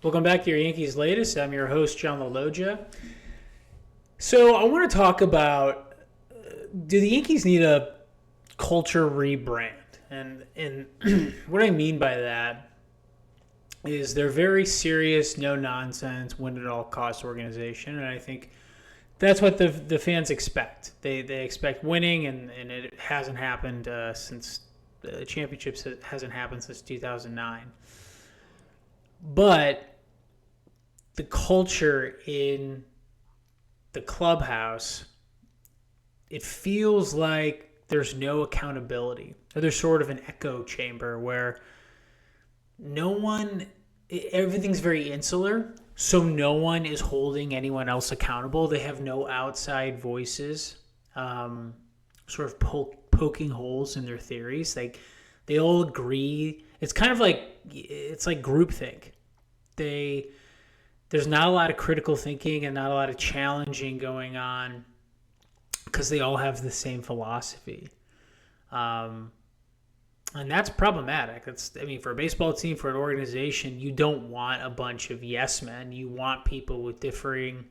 Welcome back to your Yankees Latest. I'm your host, John Laloggia. So I want to talk about, do the Yankees need a culture rebrand? And what I mean by that is they're very serious, no-nonsense, win-at-all-cost organization, and I think that's what the fans expect. They expect winning, and it hasn't happened since the championships. It hasn't happened since 2009. But the culture in the clubhouse, it feels like there's no accountability. Or there's sort of an echo chamber where everything's very insular, so no one is holding anyone else accountable. They have no outside voices, sort of poking holes in their theories. Like, they all agree. It's kind of like, it's like groupthink. There's not a lot of critical thinking and not a lot of challenging going on because they all have the same philosophy. And that's problematic. For a baseball team, for an organization, you don't want a bunch of yes men. You want people with differing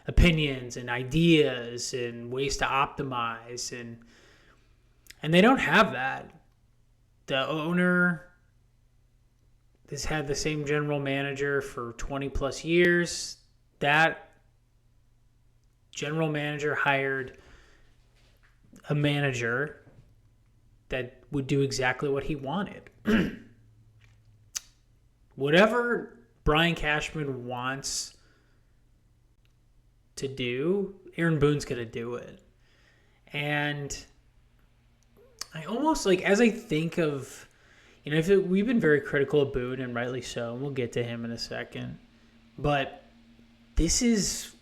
opinions and ideas and ways to optimize. And they don't have that. The owner has had the same general manager for 20 plus years. That general manager hired a manager that would do exactly what he wanted. Whatever Brian Cashman wants to do, Aaron Boone's going to do it. And I almost as I think of, we've been very critical of Boone, and rightly so, and we'll get to him in a second. But this is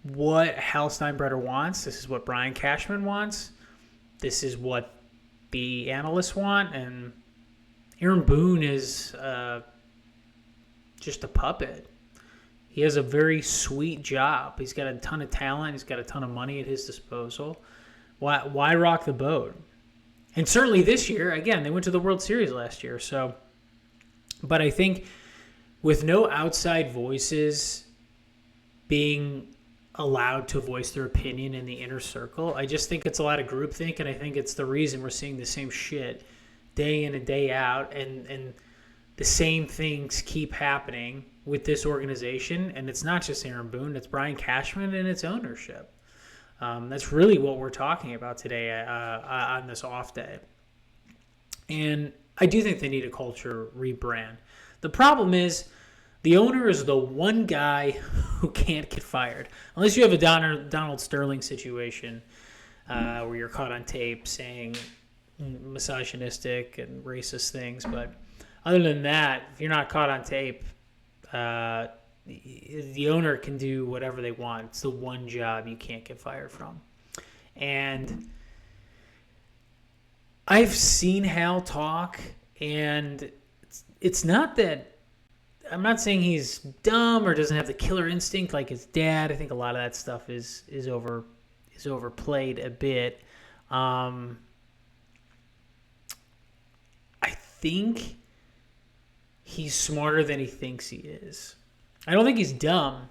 what Hal Steinbrenner wants. This is what Brian Cashman wants. This is what the analysts want. And Aaron Boone is just a puppet. He has a very sweet job. He's got a ton of talent. He's got a ton of money at his disposal. Why rock the boat? And certainly this year, again, they went to the World Series last year. But I think with no outside voices being allowed to voice their opinion in the inner circle, I just think it's a lot of groupthink, and I think it's the reason we're seeing the same shit day in and day out, and the same things keep happening with this organization. And it's not just Aaron Boone, it's Brian Cashman and its ownership. That's really what we're talking about today on this off day. And I do think they need a culture rebrand. The problem is the owner is the one guy who can't get fired. Unless you have a Donald Sterling situation where you're caught on tape saying misogynistic and racist things. But other than that, if you're not caught on tape, the owner can do whatever they want. It's the one job you can't get fired from. And I've seen Hal talk, and it's not that I'm not saying he's dumb or doesn't have the killer instinct like his dad. I think a lot of that stuff is overplayed a bit. I think he's smarter than he thinks he is. I don't think he's dumb,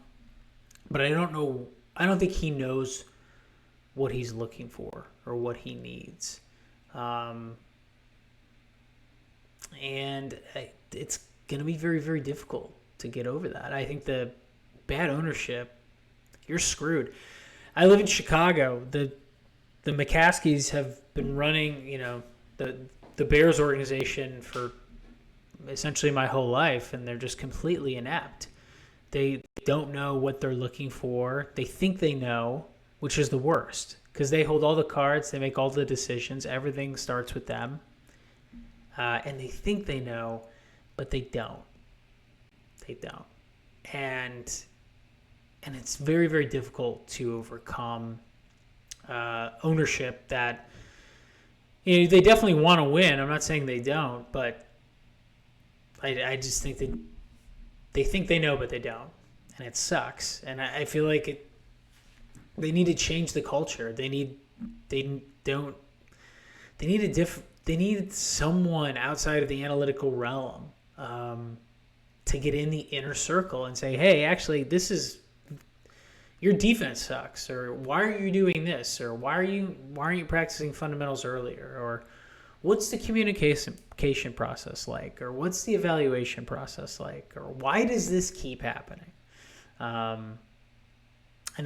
but I don't think he knows what he's looking for or what he needs. And it's going to be very, very difficult to get over that. I think the bad ownership, you're screwed. I live in Chicago. The McCaskies have been running, the Bears organization for essentially my whole life, and they're just completely inept. They don't know what they're looking for. They think they know, which is the worst, because they hold all the cards. They make all the decisions. Everything starts with them. And they think they know, but they don't. They don't. And it's very, very difficult to overcome ownership that, they definitely want to win. I'm not saying they don't, but I just think that they think they know, but they don't, and it sucks. And I feel like they need to change the culture. They need someone outside of the analytical realm to get in the inner circle and say, hey, actually, your defense sucks, or why are you doing this, or why aren't you practicing fundamentals earlier, or what's the communication process like, or what's the evaluation process like, or why does this keep happening? And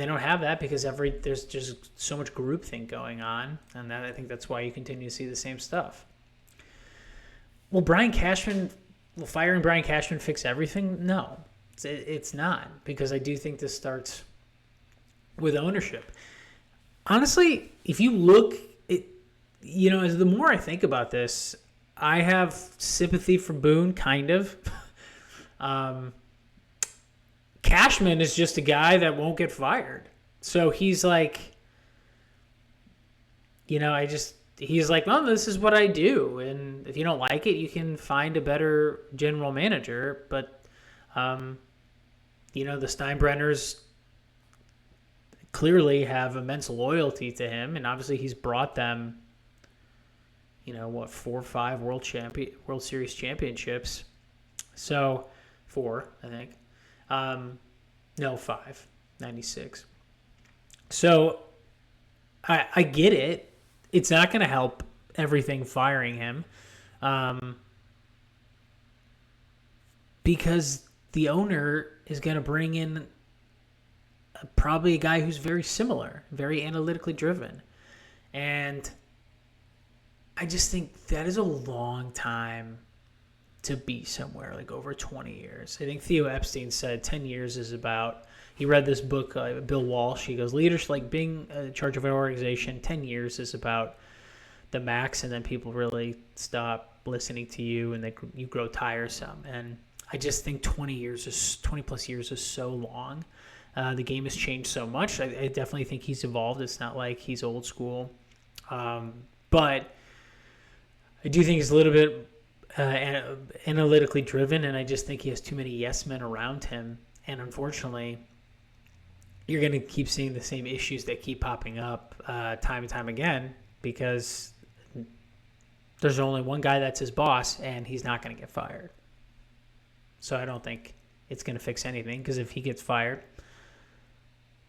they don't have that because there's just so much groupthink going on, and I think that's why you continue to see the same stuff. Will firing Brian Cashman fix everything? No, it's not, because I do think this starts with ownership. Honestly, if you look, as the more I think about this, I have sympathy for Boone, kind of. Cashman is just a guy that won't get fired. So he's like, he's like, well, this is what I do. And if you don't like it, you can find a better general manager. But, the Steinbrenners clearly have immense loyalty to him. And obviously he's brought them, 4 or 5 World Series championships. So 4, I think. 5, 96. So I get it. It's not going to help everything firing him, because the owner is going to bring in probably a guy who's very similar, very analytically driven. And I just think that is a long time to be somewhere, like over 20 years. I think Theo Epstein said 10 years is about, he read this book, Bill Walsh, he goes, leadership, like being in charge of an organization, 10 years is about the max, and then people really stop listening to you and you grow tiresome. And I just think 20 plus years is so long. The game has changed so much. I definitely think he's evolved. It's not like he's old school. But I do think he's a little bit analytically driven, and I just think he has too many yes men around him. And unfortunately, you're going to keep seeing the same issues that keep popping up time and time again, because there's only one guy that's his boss, and he's not going to get fired. So I don't think it's going to fix anything, because if he gets fired,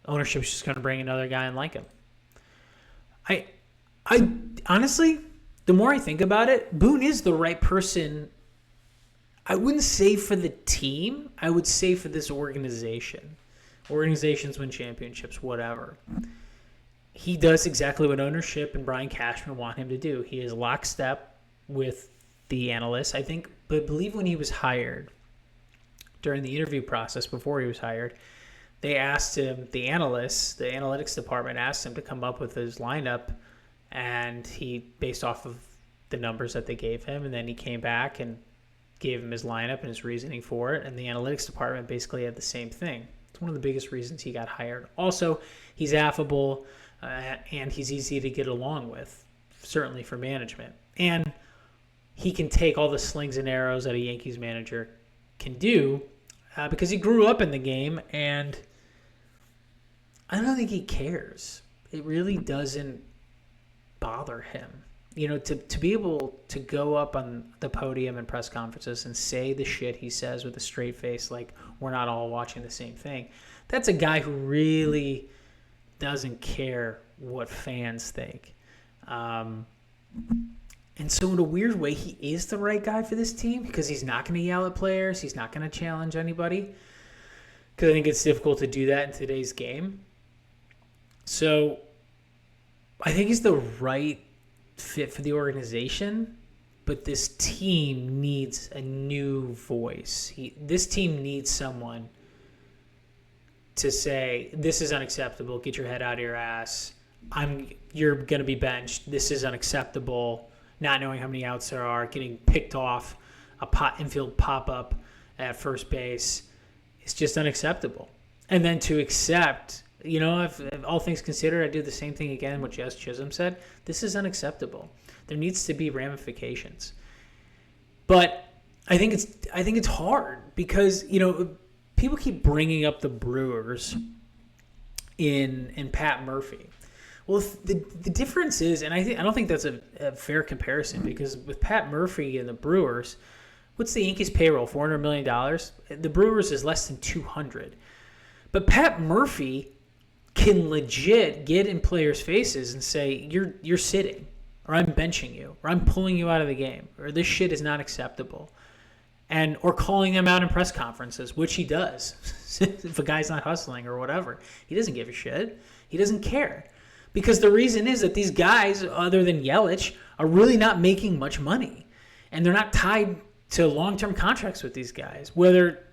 ownership's just going to bring another guy in like him. I honestly, the more I think about it, Boone is the right person. I wouldn't say for the team. I would say for this organization. Organizations win championships, whatever. He does exactly what ownership and Brian Cashman want him to do. He is lockstep with the analysts. I believe when he was hired, during the interview process before he was hired, they asked him, the analytics department asked him to come up with his lineup, and he, based off of the numbers that they gave him, and then he came back and gave him his lineup and his reasoning for it, and the analytics department basically had the same thing. It's one of the biggest reasons he got hired. Also, he's affable, and he's easy to get along with, certainly for management. And he can take all the slings and arrows that a Yankees manager can do, because he grew up in the game, and I don't think he cares. It really doesn't bother him. To be able to go up on the podium in press conferences and say the shit he says with a straight face, like we're not all watching the same thing, that's a guy who really doesn't care what fans think. And so in a weird way, he is the right guy for this team, because he's not going to yell at players. He's not going to challenge anybody, because I think it's difficult to do that in today's game. So I think he's the right fit for the organization, but this team needs a new voice. This team needs someone to say, this is unacceptable, get your head out of your ass, you're going to be benched, this is unacceptable, not knowing how many outs there are, getting picked off a infield pop-up at first base, it's just unacceptable. And then to accept, if all things considered, I do the same thing again, what Jess Chisholm said, this is unacceptable. There needs to be ramifications. But I think it's hard, because, people keep bringing up the Brewers in Pat Murphy. Well, the difference is, and I don't think that's a fair comparison, because with Pat Murphy and the Brewers, What's the Yankees payroll? $400 million? The Brewers is less than 200. But Pat Murphy can legit get in players' faces and say, you're sitting, or I'm benching you, or I'm pulling you out of the game, or this shit is not acceptable. Or calling them out in press conferences, which he does. If a guy's not hustling or whatever, he doesn't give a shit. He doesn't care. Because the reason is that these guys, other than Yelich, are really not making much money. And they're not tied to long-term contracts with these guys. Whether,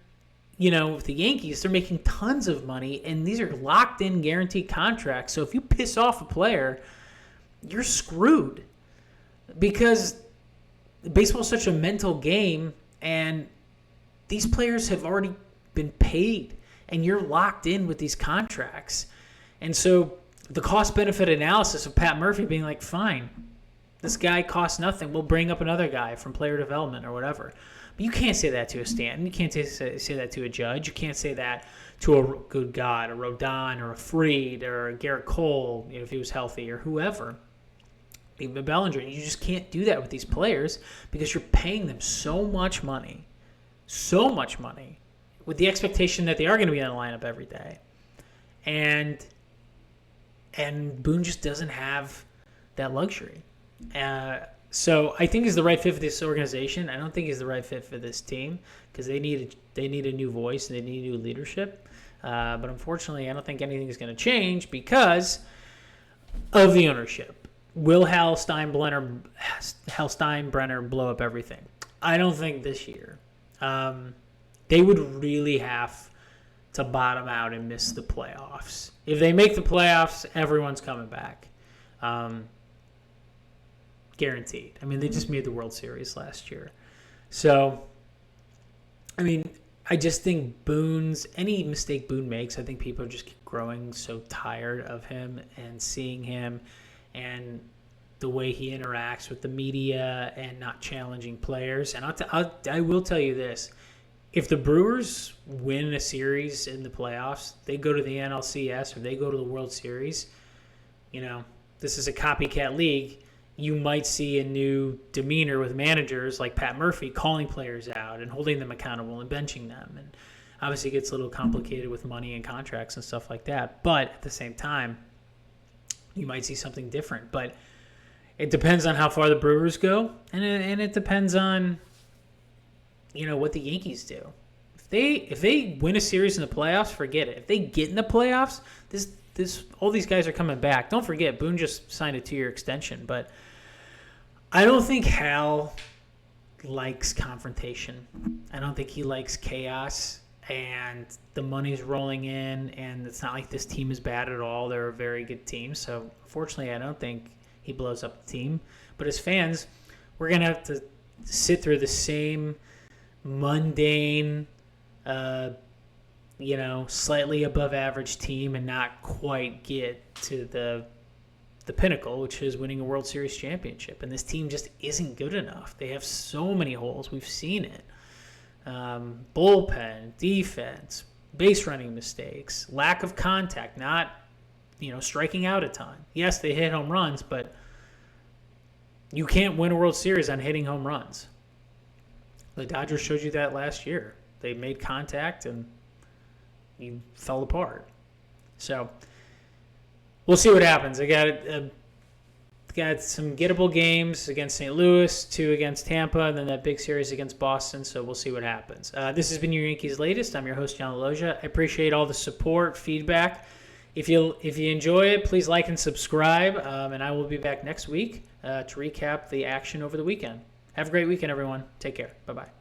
with the Yankees, they're making tons of money, and these are locked-in, guaranteed contracts. So if you piss off a player, you're screwed. Because baseball is such a mental game, and these players have already been paid, and you're locked in with these contracts. And so the cost-benefit analysis of Pat Murphy being like, fine, this guy costs nothing. We'll bring up another guy from player development or whatever. But you can't say that to a Stanton. You can't say that to a Judge. You can't say that to a good God, a Rodon, or a Fried, or a Garrett Cole, if he was healthy, or whoever. Even Bellinger. You just can't do that with these players because you're paying them so much money, with the expectation that they are going to be on the lineup every day. And Boone just doesn't have that luxury. So I think he's the right fit for this organization. I don't think he's the right fit for this team because they need a new voice and they need new leadership. But unfortunately, I don't think anything is going to change because of the ownership. Will Hal Steinbrenner blow up everything? I don't think this year. They would really have to bottom out and miss the playoffs. If they make the playoffs, everyone's coming back. Guaranteed. I mean, they just made the World Series last year. So, I mean, I just think any mistake Boone makes, I think people are just growing so tired of him and seeing him and the way he interacts with the media and not challenging players. And I will tell you this. If the Brewers win a series in the playoffs, they go to the NLCS or they go to the World Series, this is a copycat league, you might see a new demeanor with managers like Pat Murphy calling players out and holding them accountable and benching them. And obviously it gets a little complicated with money and contracts and stuff like that. But at the same time, you might see something different. But it depends on how far the Brewers go, and it depends on what the Yankees do. If they win a series in the playoffs, forget it. If they get in the playoffs, all these guys are coming back. Don't forget, Boone just signed a 2-year extension, but I don't think Hal likes confrontation. I don't think he likes chaos, and the money's rolling in, and it's not like this team is bad at all. They're a very good team, so unfortunately I don't think he blows up the team. But as fans, we're going to have to sit through the same mundane, slightly above average team and not quite get to the pinnacle, which is winning a World Series championship. And this team just isn't good enough. They have so many holes. We've seen it. Bullpen, defense, base running mistakes, lack of contact, not, striking out a ton. Yes, they hit home runs, but you can't win a World Series on hitting home runs. The Dodgers showed you that last year. They made contact and you fell apart. So we'll see what happens. I got some gettable games against St. Louis, 2 against Tampa, and then that big series against Boston. So we'll see what happens. This has been your Yankees Latest. I'm your host, John Laloggia. I appreciate all the support, feedback. If you enjoy it, please like and subscribe. And I will be back next week to recap the action over the weekend. Have a great weekend, everyone. Take care. Bye-bye.